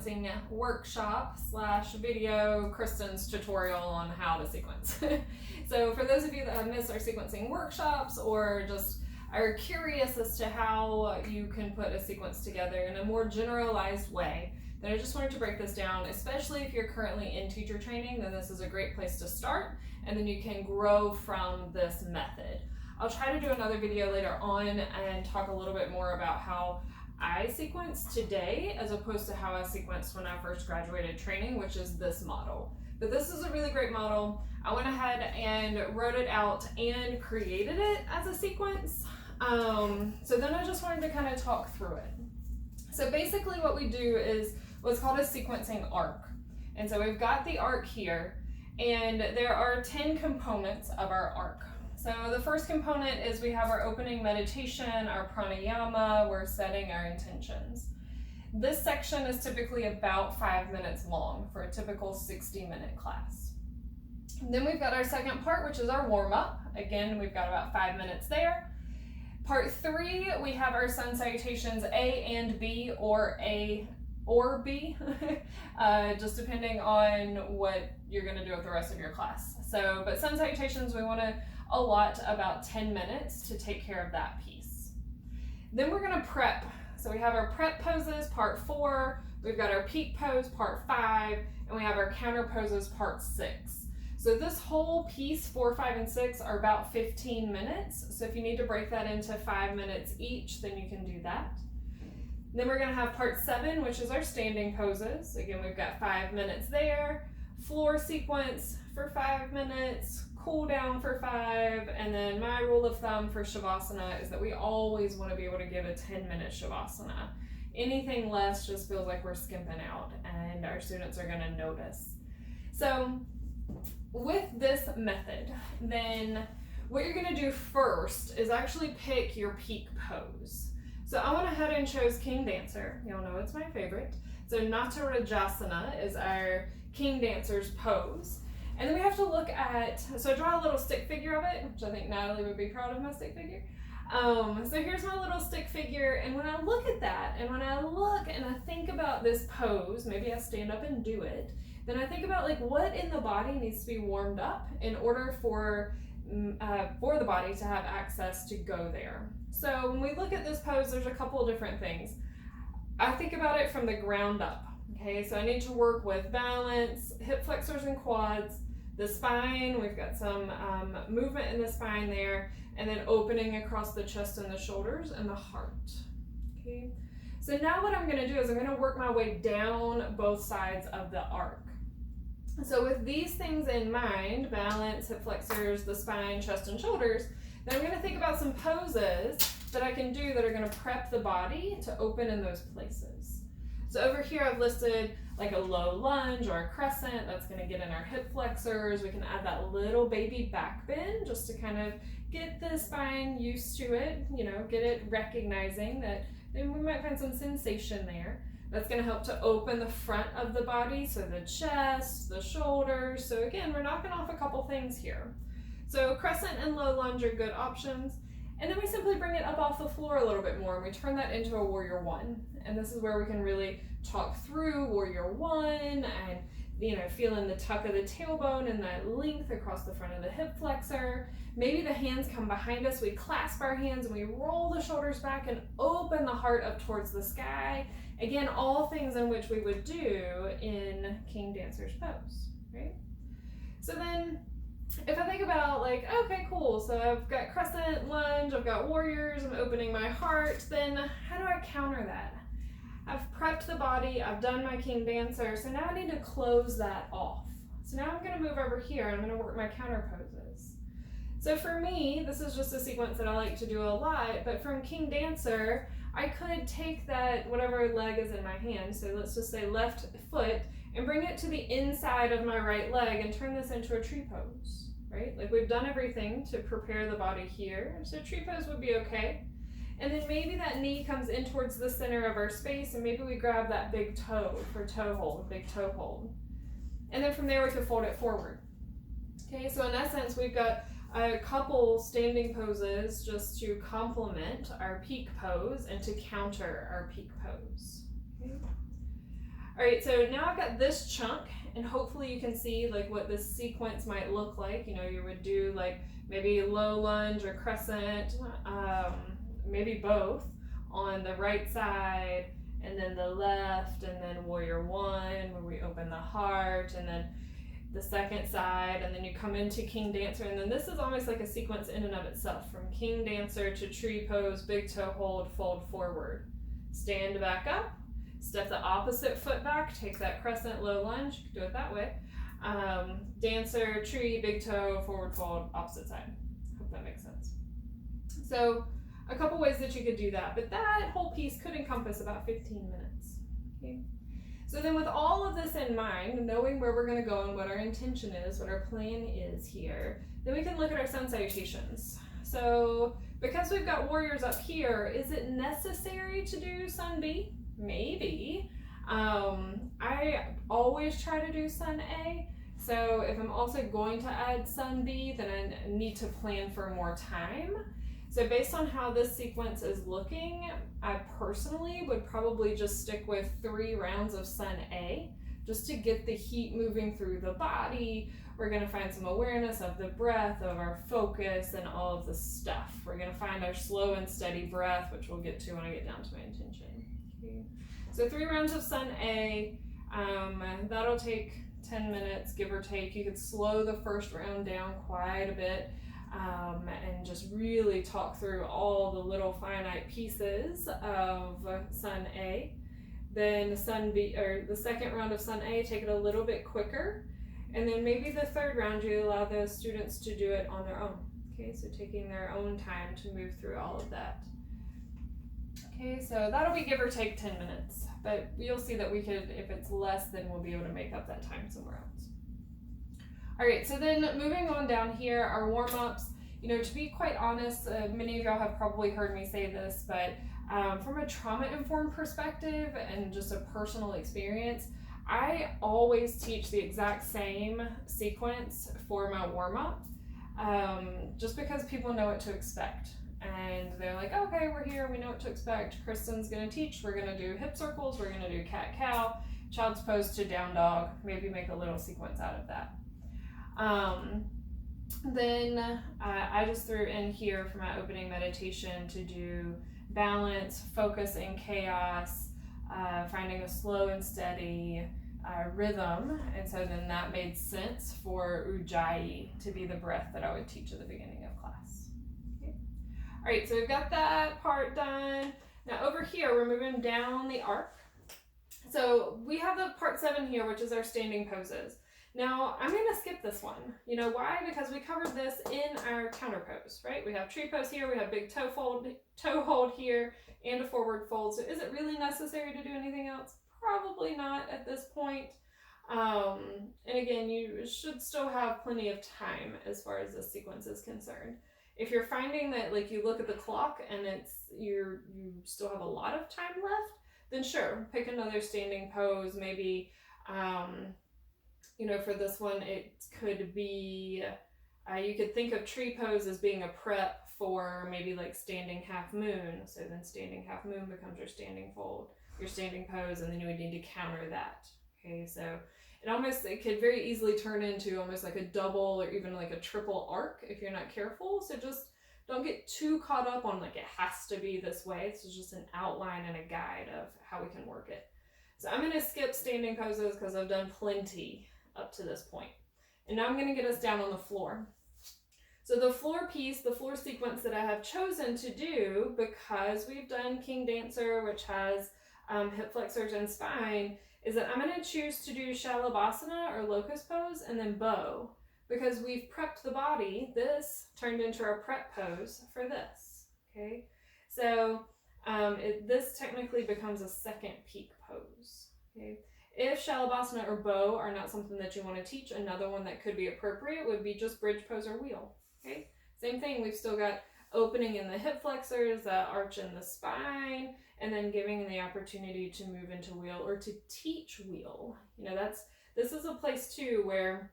sequencing workshop / video, Kristen's tutorial on how to sequence. So for those of you that have missed our sequencing workshops or just are curious as to how you can put a sequence together in a more generalized way, then I just wanted to break this down, especially if you're currently in teacher training, then this is a great place to start, and then you can grow from this method. I'll try to do another video later on and talk a little bit more about how I sequence today as opposed to how I sequenced when I first graduated training, which is this model. But this is a really great model. I went ahead and wrote it out and created it as a sequence. So then I just wanted to kind of talk through it. So basically what we do is what's called a sequencing arc. And so we've got the arc here, and there are 10 components of our arc. So the first component is we have our opening meditation, our pranayama, we're setting our intentions. This section is typically about 5 minutes long for a typical 60-minute class. Then we've got our second part, which is our warm-up. Again, we've got about 5 minutes there. Part 3, we have our sun salutations A and B, or A or B, just depending on what you're going to do with the rest of your class. So, but sun salutations, we want to allot about 10 minutes to take care of that piece. Then we're going to prep. So we have our prep poses, part 4, we've got our peak pose, part 5, and we have our counter poses, part 6. So this whole piece, 4, 5, and 6, are about 15 minutes. So if you need to break that into 5 minutes each, then you can do that. Then we're gonna have part 7, which is our standing poses. Again, we've got 5 minutes there. Floor sequence for 5 minutes, cool down for 5, and then my rule of thumb for Shavasana is that we always wanna be able to give a 10-minute Shavasana. Anything less just feels like we're skimping out, and our students are gonna notice. So, with this method, then what you're going to do first is actually pick your peak pose. So I went ahead and chose King Dancer. Y'all know it's my favorite. So Natarajasana is our King Dancer's pose. And then we have to look at, so I draw a little stick figure of it, which I think Natalie would be proud of my stick figure. So here's my little stick figure, and when I look at that, and when I look and I think about this pose, maybe I stand up and do it, then I think about like what in the body needs to be warmed up in order for the body to have access to go there. So when we look at this pose, there's a couple of different things. I think about it from the ground up. Okay, so I need to work with balance, hip flexors and quads, the spine, we've got some movement in the spine there, and then opening across the chest and the shoulders and the heart. Okay, so now what I'm going to do is I'm going to work my way down both sides of the arc. So with these things in mind, balance, hip flexors, the spine, chest, and shoulders, then I'm going to think about some poses that I can do that are going to prep the body to open in those places. So over here I've listed like a low lunge or a crescent. That's going to get in our hip flexors. We can add that little baby back bend just to kind of get the spine used to it, you know, get it recognizing that then we might find some sensation there. That's going to help to open the front of the body, so the chest, the shoulders. So again, we're knocking off a couple things here. So crescent and low lunge are good options. And then we simply bring it up off the floor a little bit more, and we turn that into a warrior 1. And this is where we can really talk through warrior 1 and, you know, feeling the tuck of the tailbone and that length across the front of the hip flexor. Maybe the hands come behind us, we clasp our hands and we roll the shoulders back and open the heart up towards the sky. Again, all things in which we would do in King Dancer's pose, right? So then, if I think about like, okay, cool, so I've got crescent, lunge, I've got warriors, I'm opening my heart, then how do I counter that? I've prepped the body, I've done my King Dancer, so now I need to close that off. So now I'm gonna move over here and I'm gonna work my counter poses. So for me, this is just a sequence that I like to do a lot, but from King Dancer, I could take that, whatever leg is in my hand, so let's just say left foot, and bring it to the inside of my right leg and turn this into a tree pose, right? Like we've done everything to prepare the body here, so tree pose would be okay. And then maybe that knee comes in towards the center of our space, and maybe we grab that big toe for toe hold, big toe hold. And then from there we can fold it forward. Okay, so in essence, we've got a couple standing poses just to complement our peak pose and to counter our peak pose. Okay. All right, so now I've got this chunk, and hopefully you can see like what this sequence might look like. You know, you would do like maybe low lunge or crescent, maybe both on the right side, and then the left, and then warrior one where we open the heart, and then the second side, and then you come into king dancer, and then this is almost like a sequence in and of itself, from king dancer to tree pose, big toe hold, fold forward, stand back up, step the opposite foot back, take that crescent low lunge, you can do it that way, dancer, tree, big toe, forward fold, opposite side. Hope that makes sense. So a couple ways that you could do that, but that whole piece could encompass about 15 minutes. Okay. So then with all of this in mind, knowing where we're going to go and what our intention is, what our plan is here, then we can look at our sun salutations. So because we've got warriors up here, is it necessary to do sun B? Maybe. I always try to do sun A. So if I'm also going to add sun B, then I need to plan for more time. So based on how this sequence is looking, I personally would probably just stick with 3 rounds of sun A, just to get the heat moving through the body. We're gonna find some awareness of the breath, of our focus, and all of the stuff. We're gonna find our slow and steady breath, which we'll get to when I get down to my intention. Okay. So 3 rounds of sun A, that'll take 10 minutes, give or take. You could slow the first round down quite a bit. And just really talk through all the little finite pieces of sun A. Then sun B, or the second round of sun A, take it a little bit quicker. And then maybe the third round, you allow those students to do it on their own. Okay, so taking their own time to move through all of that. Okay, so that'll be give or take 10 minutes. But you'll see that we could, if it's less, then we'll be able to make up that time somewhere else. All right, so then moving on down here, our warm-ups, you know, to be quite honest, many of y'all have probably heard me say this, but from a trauma-informed perspective and just a personal experience, I always teach the exact same sequence for my warm-up, just because people know what to expect. And they're like, okay, we're here, we know what to expect. Kristen's gonna teach, we're gonna do hip circles, we're gonna do cat-cow, child's pose to down dog, maybe make a little sequence out of that. Then I just threw in here for my opening meditation to do balance, focus, and chaos, finding a slow and steady rhythm. And so then that made sense for Ujjayi to be the breath that I would teach at the beginning of class. Okay. All right, so we've got that part done. Now over here, we're moving down the arc. So we have the part 7 here, which is our standing poses. Now, I'm going to skip this one. You know why? Because we covered this in our counter pose, right? We have tree pose here, we have big toe hold here, and a forward fold. So is it really necessary to do anything else? Probably not at this point. And again, you should still have plenty of time as far as this sequence is concerned. If you're finding that, like, you look at the clock and you still have a lot of time left, then sure, pick another standing pose. Maybe you know, for this one, it could be, you could think of tree pose as being a prep for maybe like standing half moon. So then standing half moon becomes your standing fold, your standing pose, and then you would need to counter that. Okay, so it could very easily turn into almost like a double or even like a triple arc if you're not careful. So just don't get too caught up on like it has to be this way. It's just an outline and a guide of how we can work it. So I'm going to skip standing poses because I've done plenty up to this point. And now I'm going to get us down on the floor. So the floor piece, the floor sequence that I have chosen to do, because we've done King Dancer, which has hip flexors and spine, is that I'm going to choose to do Shalabhasana or locust pose and then bow, because we've prepped the body. This turned into our prep pose for this. Okay, so this technically becomes a second peak pose. Okay. If Shalabhasana or bow are not something that you want to teach, another one that could be appropriate would be just bridge pose or wheel. Okay, same thing. We've still got opening in the hip flexors, arch in the spine, and then giving the opportunity to move into wheel or to teach wheel. You know, this is a place too where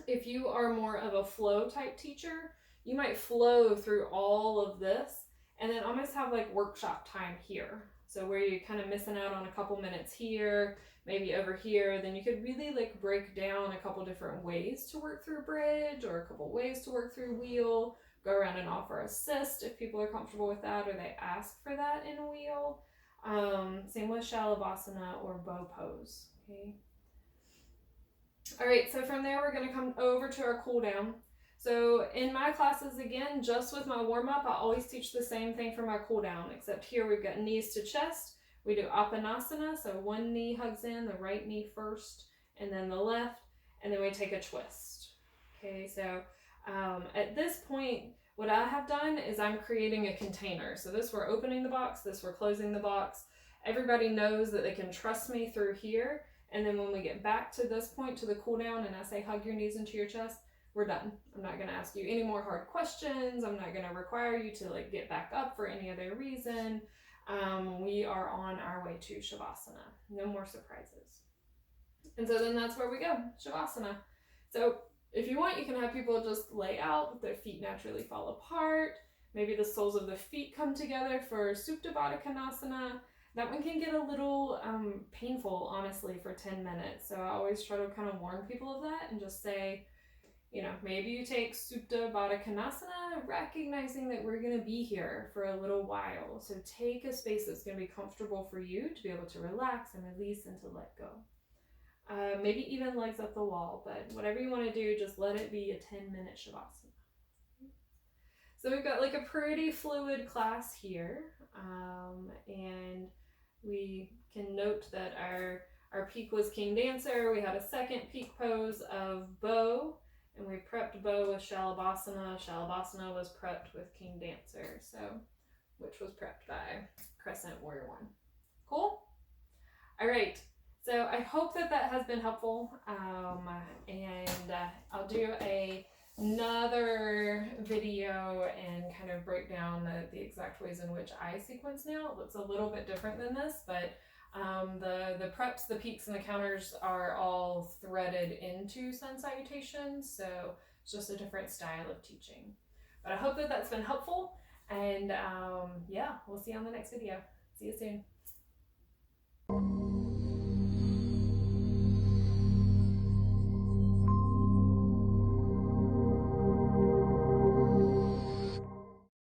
if you are more of a flow type teacher, you might flow through all of this and then almost have like workshop time here. So where you're kind of missing out on a couple minutes here, maybe over here, then you could really like break down a couple different ways to work through bridge, or a couple ways to work through wheel, go around and offer assist if people are comfortable with that, or they ask for that in a wheel. Same with Shalabhasana or bow pose. Okay. All right, so from there we're going to come over to our cool down. So in my classes, again, just with my warm up, I always teach the same thing for my cool down, except here we've got knees to chest. We do Apanasana, so one knee hugs in, the right knee first, and then the left, and then we take a twist. Okay, so at this point, what I have done is I'm creating a container. So this we're opening the box, this we're closing the box. Everybody knows that they can trust me through here, and then when we get back to this point, to the cool down, and I say hug your knees into your chest, we're done. I'm not going to ask you any more hard questions. I'm not going to require you to like get back up for any other reason. We are on our way to Shavasana. No more surprises. And so then that's where we go, Shavasana. So if you want, you can have people just lay out, let their feet naturally fall apart. Maybe the soles of the feet come together for Supta Baddha Konasana. That one can get a little painful, honestly, for 10 minutes. So I always try to kind of warn people of that and just say, you know, maybe you take Supta Baddha Konasana, recognizing that we're going to be here for a little while. So take a space that's going to be comfortable for you to be able to relax and release and to let go. Maybe even legs up the wall, but whatever you want to do, just let it be a 10-minute Shavasana. So we've got like a pretty fluid class here, and we can note that our peak was King Dancer. We had a second peak pose of bow, and we prepped bow with Shalabhasana. Shalabhasana was prepped with King Dancer, so which was prepped by Crescent Warrior 1. Cool? All right. So I hope that has been helpful, and I'll do another video and kind of break down the exact ways in which I sequence now. It looks a little bit different than this, but the preps, the peaks, and the counters are all threaded into Sun Salutations, so it's just a different style of teaching. But I hope that that's been helpful, and yeah, we'll see you on the next video. See you soon.